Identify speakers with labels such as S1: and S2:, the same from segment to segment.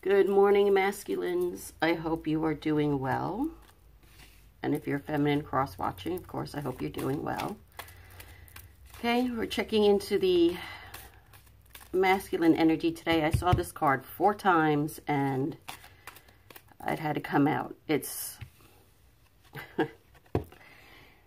S1: Good morning, masculines. I hope you are doing well. And if you're feminine cross-watching, of course, I hope you're doing well. Okay, we're checking into the masculine energy today. I saw this card 4 times and it had to come out. It's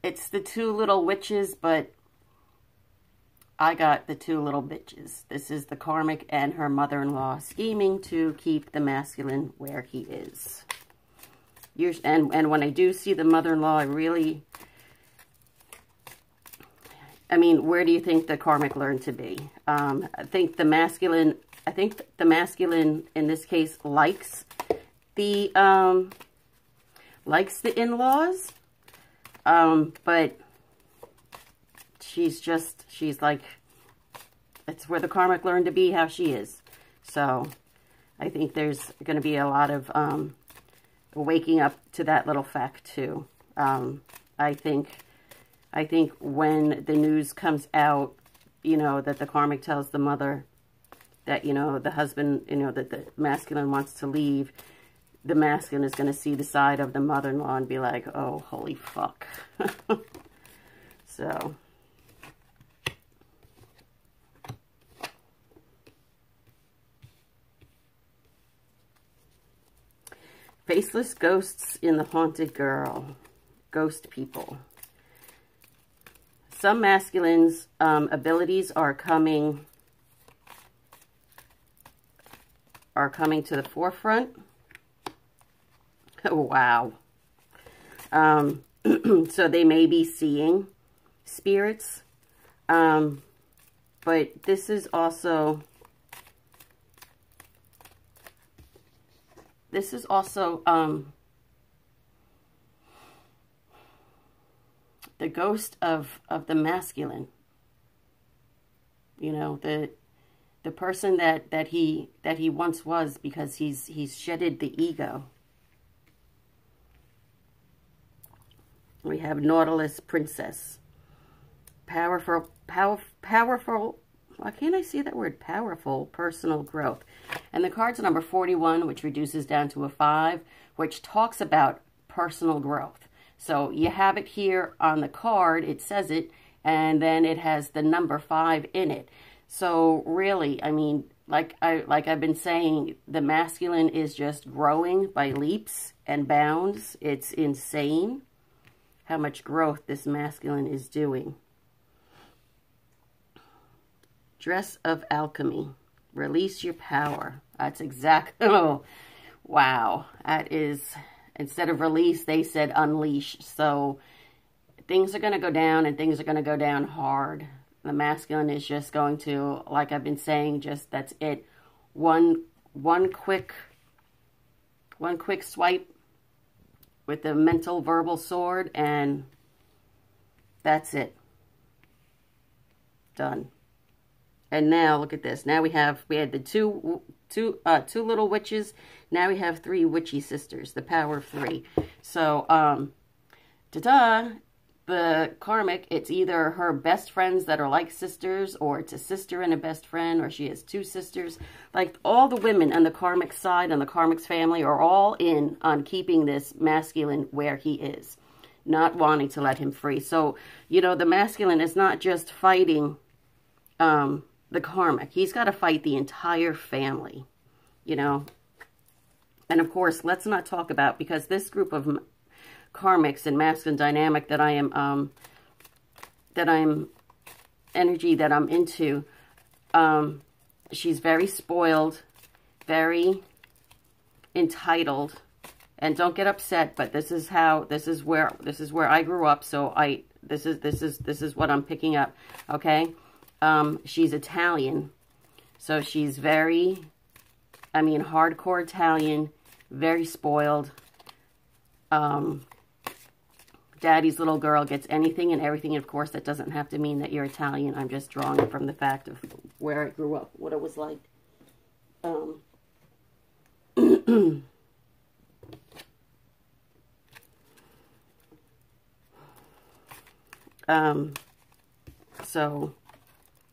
S1: it's the 2 little witches, but I got the 2 little bitches. This is the Karmic and her mother-in-law scheming to keep the masculine where he is. And when I do see the mother-in-law, I mean, where do you think the Karmic learned to be? I think the masculine in this case likes the in-laws, but she's like, it's where the Karmic learned to be how she is. So I think there's going to be a lot of waking up to that little fact too. I think when the news comes out, you know, that the Karmic tells the mother that, you know, the husband, you know, that the masculine wants to leave, the masculine is going to see the side of the mother-in-law and be like, oh, holy fuck. So faceless ghosts in the haunted girl. Ghost people. Some masculines' abilities are coming to the forefront. Oh, wow. So they may be seeing spirits. But this is also... the ghost of the masculine. You know, the person that he once was, because he's shedded the ego. We have Nautilus Princess. Powerful, why can't I see that word? Powerful personal growth. And the card's number 41, which reduces down to a 5, which talks about personal growth. So you have it here on the card, it says it, and then it has the number 5 in it. So really, I mean, like I've been saying, the masculine is just growing by leaps and bounds. It's insane how much growth this masculine is doing. Dress of Alchemy. Release your power. That's exactly, oh, wow. That is, instead of release, they said unleash. So things are going to go down, and things are going to go down hard. The masculine is just going to, like I've been saying, just that's it. One quick swipe with the mental verbal sword, and that's it. Done. And now look at this. Now we had the two little witches. Now we have 3 witchy sisters. The power of 3. So ta-da! The Karmic, it's either her best friends that are like sisters, or it's a sister and a best friend, or she has 2 sisters. Like, all the women on the Karmic side and the Karmic's family are all in on keeping this masculine where he is, not wanting to let him free. So, you know, the masculine is not just fighting the Karmic. He's got to fight the entire family, you know. And of course, let's not talk about, because this group of Karmics and masculine dynamic that I'm energy that I'm into, she's very spoiled, very entitled, and don't get upset, but this is where I grew up, so this is what I'm picking up. Okay. She's Italian, so she's very, I mean, hardcore Italian, very spoiled. Daddy's little girl gets anything and everything. Of course, that doesn't have to mean that you're Italian. I'm just drawing it from the fact of where I grew up, what it was like. So,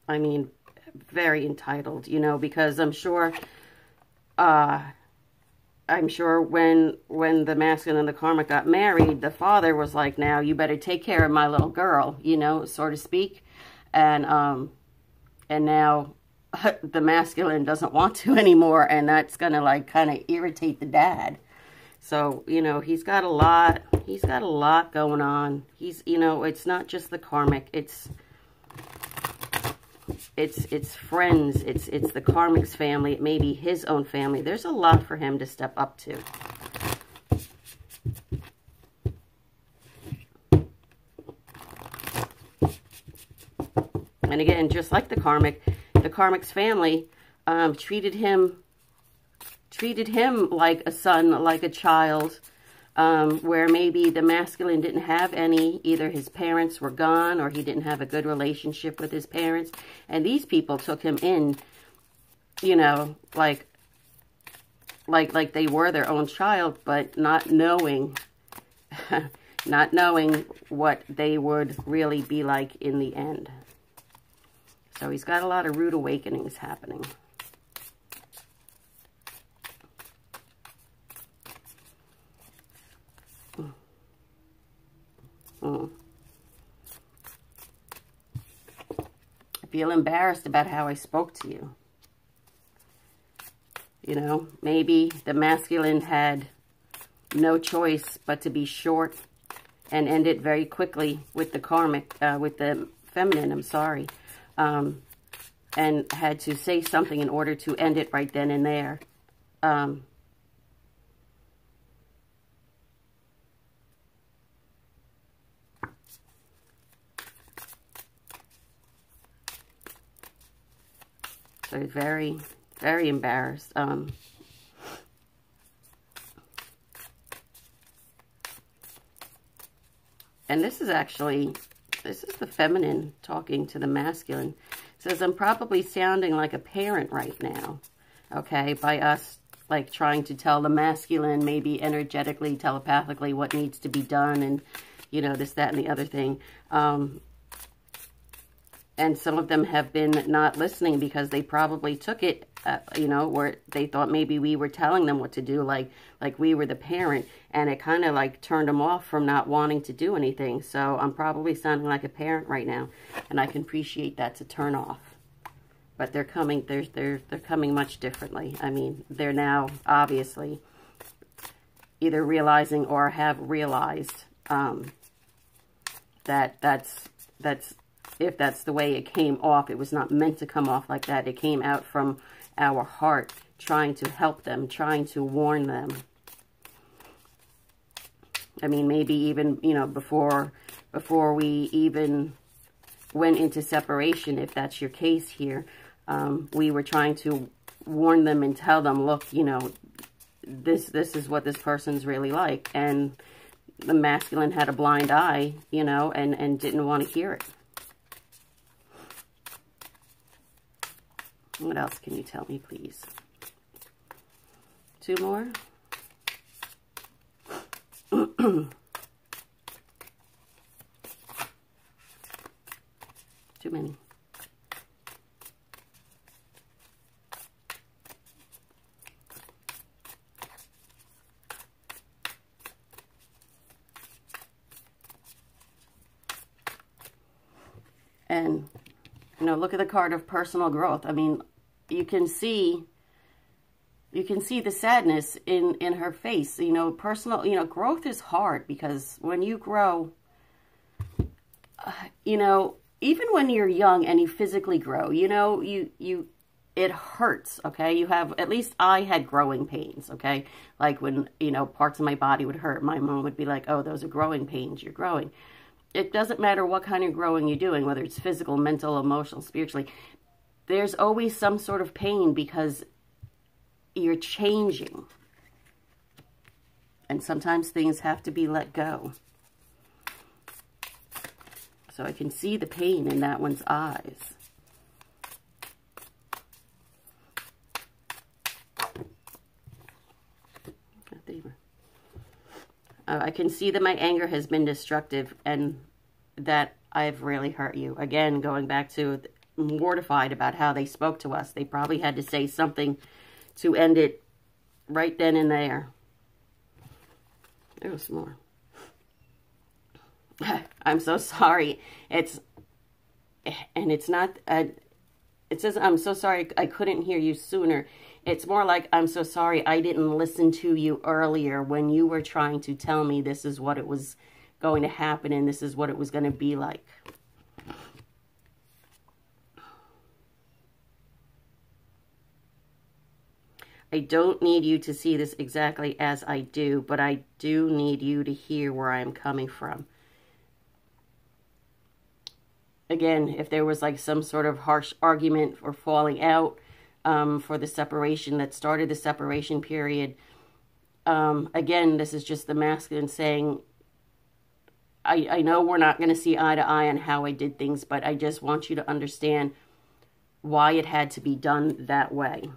S1: I mean, very entitled, you know, because I'm sure I'm sure when the masculine and the karmic got married, the father was like, now you better take care of my little girl, you know, so to speak. And now the masculine doesn't want to anymore, and that's going to like kind of irritate the dad. So, you know, he's got a lot going on. He's, you know, it's not just the karmic, it's friends, it's the Karmics'S family, it may be his own family. There's a lot for him to step up to. And again, just like the Karmics'S family treated him like a son, like a child, where maybe the masculine didn't have any. Either his parents were gone or he didn't have a good relationship with his parents. And these people took him in, you know, like they were their own child, but not knowing, not knowing what they would really be like in the end. So he's got a lot of rude awakenings happening. I feel embarrassed about how I spoke to you. You know, maybe the masculine had no choice but to be short and end it very quickly with the karmic, with the feminine, I'm sorry. And had to say something in order to end it right then and there. So very, very embarrassed. And this is the feminine talking to the masculine. It says, I'm probably sounding like a parent right now, okay, by us, like, trying to tell the masculine, maybe energetically, telepathically, what needs to be done, and, you know, this, that, and the other thing. And some of them have been not listening because they probably took it, you know, where they thought maybe we were telling them what to do, like we were the parent, and it kind of like turned them off from not wanting to do anything. So I'm probably sounding like a parent right now, and I can appreciate that's a turn off. But they're coming, they're coming much differently. I mean, they're now obviously either realizing or have realized that that's if that's the way it came off, it was not meant to come off like that. It came out from our heart, trying to help them, trying to warn them. I mean, maybe even, you know, before we even went into separation, if that's your case here, we were trying to warn them and tell them, look, you know, this is what this person's really like. And the masculine had a blind eye, you know, and didn't want to hear it. What else can you tell me, please? Two more? Too many. And, you know, look at the card of personal growth. I mean, you can see the sadness in her face. You know, personal, you know, growth is hard because when you grow, you know, even when you're young and you physically grow, you know, it hurts, okay? You have, at least I had growing pains, okay? Like when, you know, parts of my body would hurt, my mom would be like, oh, those are growing pains, you're growing. It doesn't matter what kind of growing you're doing, whether it's physical, mental, emotional, spiritually. There's always some sort of pain because you're changing. And sometimes things have to be let go. So I can see the pain in that one's eyes. I can see that my anger has been destructive and that I've really hurt you. Again, going back to mortified about how they spoke to us. They probably had to say something to end it right then and there. There was more. I'm so sorry. It's not, it says, I'm so sorry I couldn't hear you sooner. It's more like, I'm so sorry I didn't listen to you earlier when you were trying to tell me this is what it was going to happen and this is what it was going to be like. I don't need you to see this exactly as I do, but I do need you to hear where I'm coming from. Again, if there was like some sort of harsh argument or falling out for the separation that started the separation period, again, this is just the masculine saying, I know we're not going to see eye to eye on how I did things, but I just want you to understand why it had to be done that way.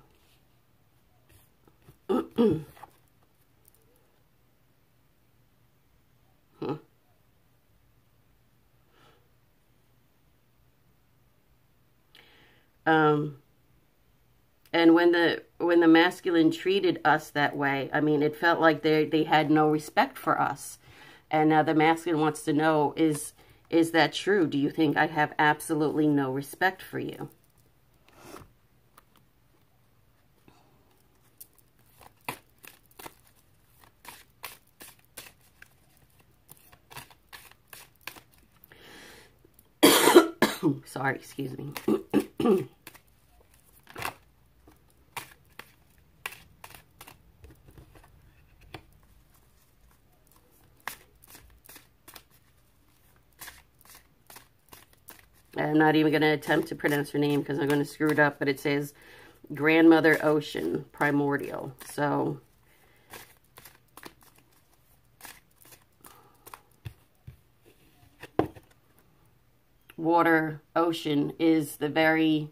S1: And when the masculine treated us that way, I mean, it felt like they had no respect for us. And now the masculine wants to know, is that true? Do you think I have absolutely no respect for you? Sorry, excuse me. I'm not even going to attempt to pronounce her name because I'm going to screw it up, but it says Grandmother Ocean, Primordial. So, water, ocean is the very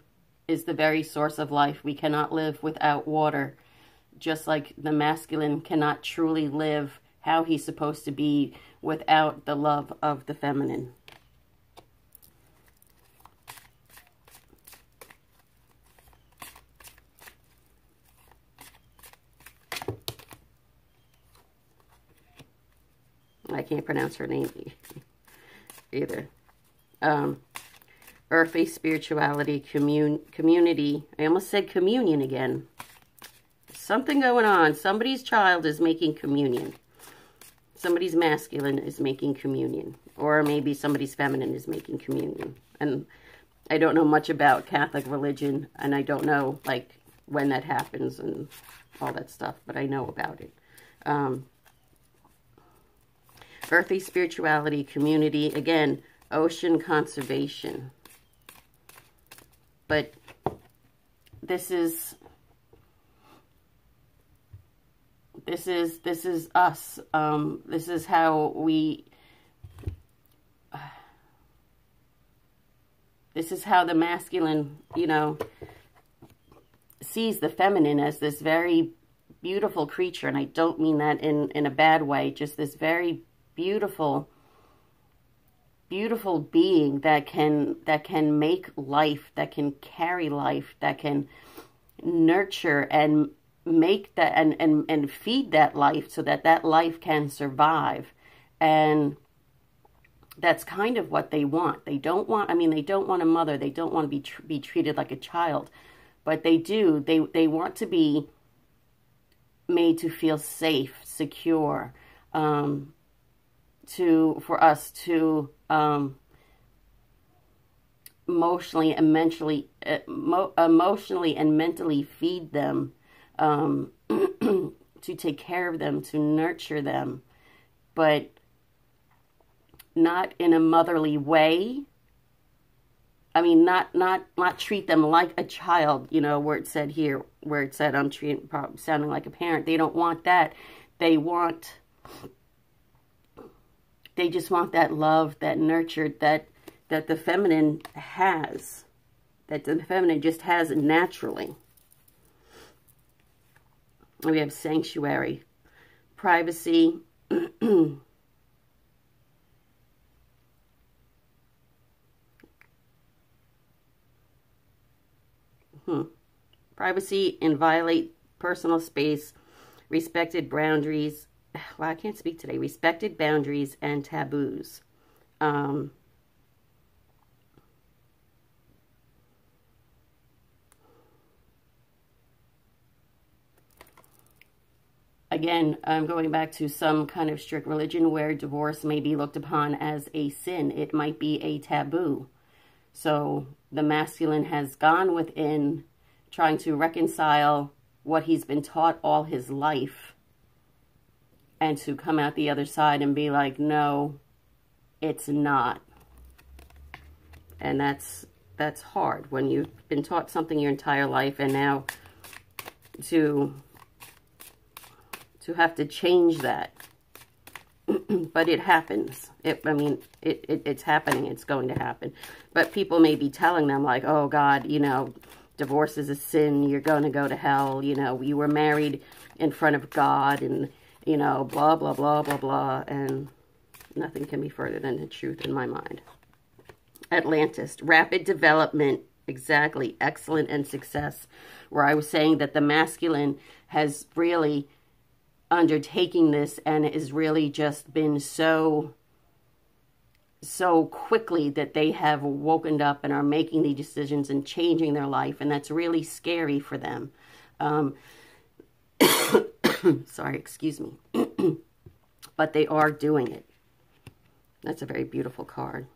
S1: source of life. We cannot live without water, just like the masculine cannot truly live how he's supposed to be without the love of the feminine. I can't pronounce her name either. Earthy spirituality, community. I almost said communion again. Something going on. Somebody's child is making communion. Somebody's masculine is making communion. Or maybe somebody's feminine is making communion. And I don't know much about Catholic religion. And I don't know, like, when that happens and all that stuff. But I know about it. Earthy spirituality, community. Again, ocean conservation. But this is us. This is how we, this is how the masculine, you know, sees the feminine as this very beautiful creature. And I don't mean that in a bad way, just this very beautiful being that can make life, that can carry life, that can nurture and make that and feed that life so that that life can survive. And that's kind of what they want. They don't want, I mean, they don't want a mother. They don't want to be treated like a child, but they do. They want to be made to feel safe, secure, for us to emotionally and mentally feed them, to take care of them, to nurture them, but not in a motherly way. I mean, not treat them like a child, you know, where it said here, where it said I'm sounding like a parent. They don't want that. They just want that love, that nurture, that the feminine has, that the feminine just has naturally. We have sanctuary, privacy, privacy and violate personal space respected boundaries. Well, I can't speak today. Respected boundaries and taboos. Again, I'm going back to some kind of strict religion where divorce may be looked upon as a sin. It might be a taboo. So the masculine has gone within, trying to reconcile what he's been taught all his life, and to come out the other side and be like, no, it's not. And that's hard when you've been taught something your entire life, and now to have to change that. But it happens. It's happening. It's going to happen. But people may be telling them like, oh God, you know, divorce is a sin. You're going to go to hell. You know, you were married in front of God, and, you know, blah, blah, blah, blah, blah. And nothing can be further than the truth in my mind. Atlantis, rapid development. Exactly. Excellent and success. Where I was saying that the masculine has really undertaking this, and is really just been so quickly that they have woken up and are making these decisions and changing their life, and that's really scary for them. Sorry, excuse me. But they are doing it. That's a very beautiful card.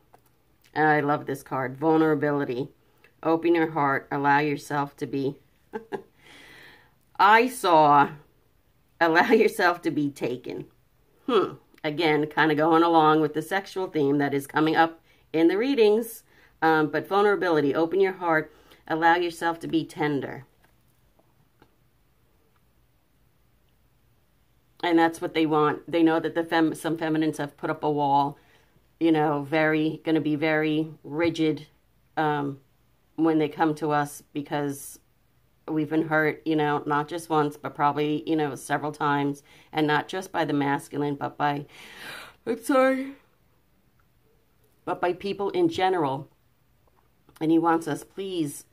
S1: And I love this card. Vulnerability. Open your heart. Allow yourself to be. I saw allow yourself to be taken. Again, kind of going along with the sexual theme that is coming up in the readings. But vulnerability. Open your heart. Allow yourself to be tender. And that's what they want. They know that some feminines have put up a wall, you know, going to be very rigid when they come to us, because we've been hurt, you know, not just once, but probably, you know, several times. And not just by the masculine, but by, but by people in general. And he wants us, please,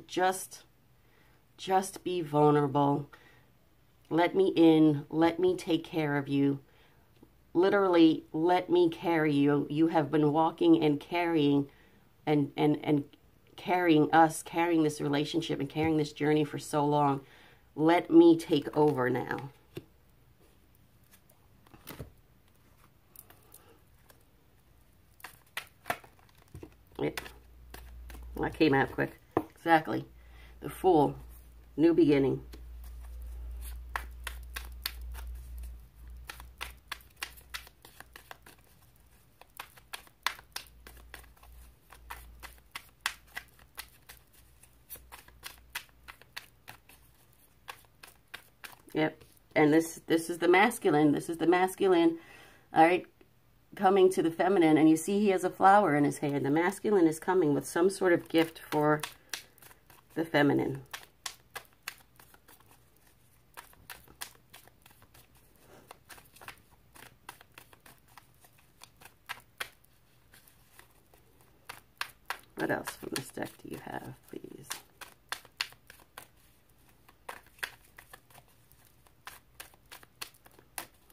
S1: just be vulnerable. Let me in. Let me take care of you. Literally, let me carry you. You have been walking and carrying and carrying us, carrying this relationship and carrying this journey for so long. Let me take over now. Yep. That came out quick. Exactly. The Fool. New beginning. Yep. And this is the masculine. This is the masculine, all right, coming to the feminine. And you see he has a flower in his hand. The masculine is coming with some sort of gift for the feminine. What else from this deck do you have, please?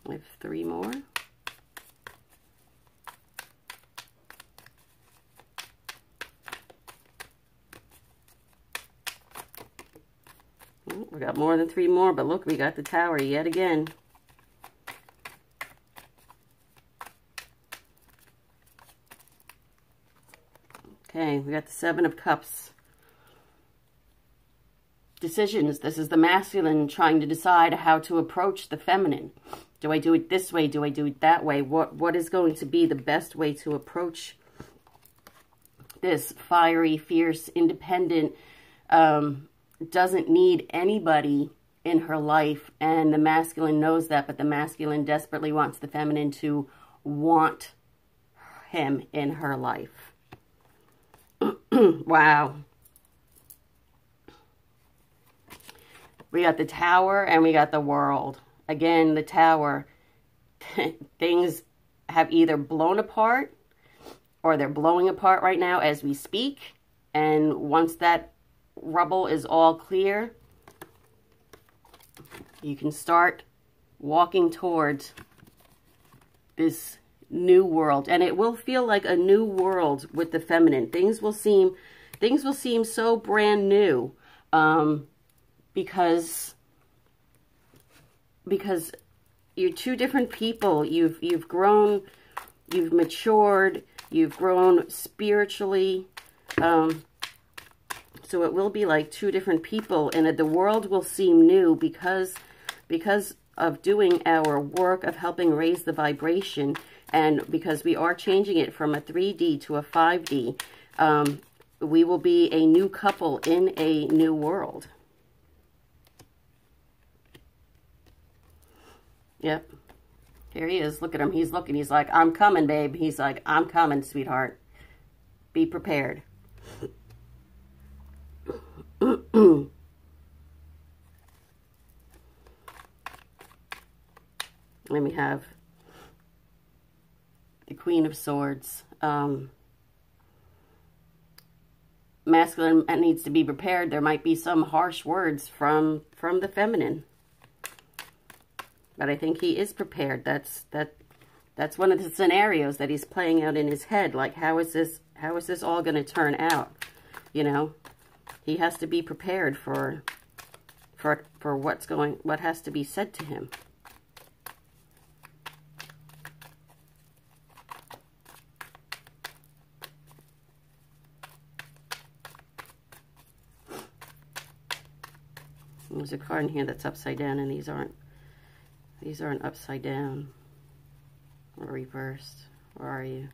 S1: We have 3 more. Oh, we got more than 3 more, but look, we got the Tower yet again. Okay, we got the 7 of Cups. Decisions. This is the masculine trying to decide how to approach the feminine. Do I do it this way? Do I do it that way? What is going to be the best way to approach this fiery, fierce, independent, doesn't need anybody in her life, and the masculine knows that, but the masculine desperately wants the feminine to want him in her life. Wow. We got the Tower and we got the World. Again, the Tower, things have either blown apart or they're blowing apart right now as we speak. And once that rubble is all clear, You can start walking towards this new world, and it will feel like a new world with the feminine. Things will seem so brand new, because you're two different people. You've grown, you've matured, you've grown spiritually. So it will be like two different people, and the world will seem new because of doing our work of helping raise the vibration, and because we are changing it from a 3D to a 5D. We will be a new couple in a new world. Yep. Here he is. Look at him. He's looking. He's like, I'm coming, babe. He's like, I'm coming, sweetheart. Be prepared. Then we have the Queen of Swords. Masculine needs to be prepared. There might be some harsh words from the feminine, but I think he is prepared. That's one of the scenarios that he's playing out in his head. Like, how is this all going to turn out? You know, he has to be prepared for what has to be said to him. There's a card in here that's upside down, and these aren't upside down or reversed. Where are you?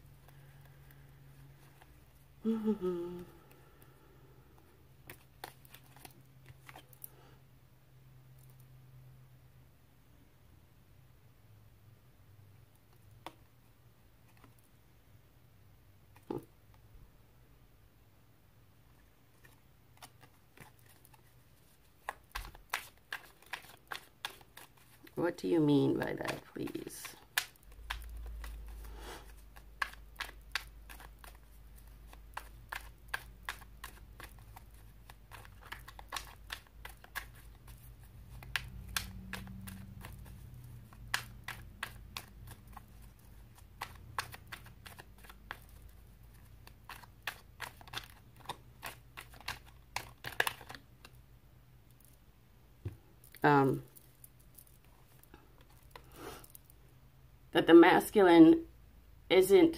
S1: What do you mean by that, please? That the masculine isn't,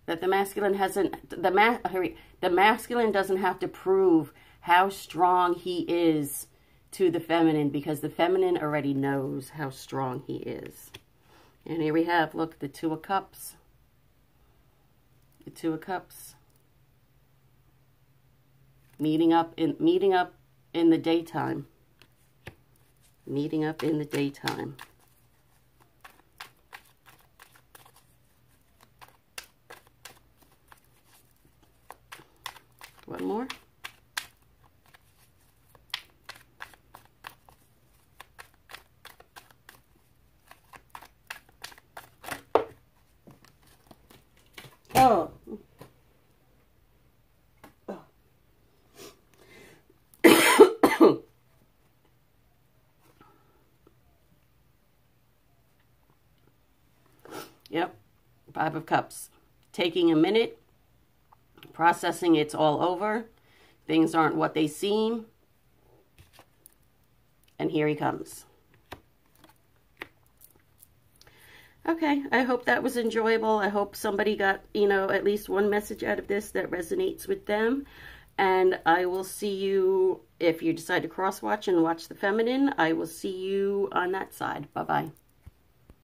S1: that the masculine hasn't, the masculine doesn't have to prove how strong he is to the feminine, because the feminine already knows how strong he is. And here we have, look, the Two of Cups. The Two of Cups. Meeting up in the daytime. Meeting up in the daytime. One more. Oh. Yep, Five of Cups. Taking a minute, processing it's all over. Things aren't what they seem. And here he comes. Okay, I hope that was enjoyable. I hope somebody got, at least one message out of this that resonates with them. And I will see you, if you decide to cross-watch and watch the feminine, I will see you on that side. Bye-bye.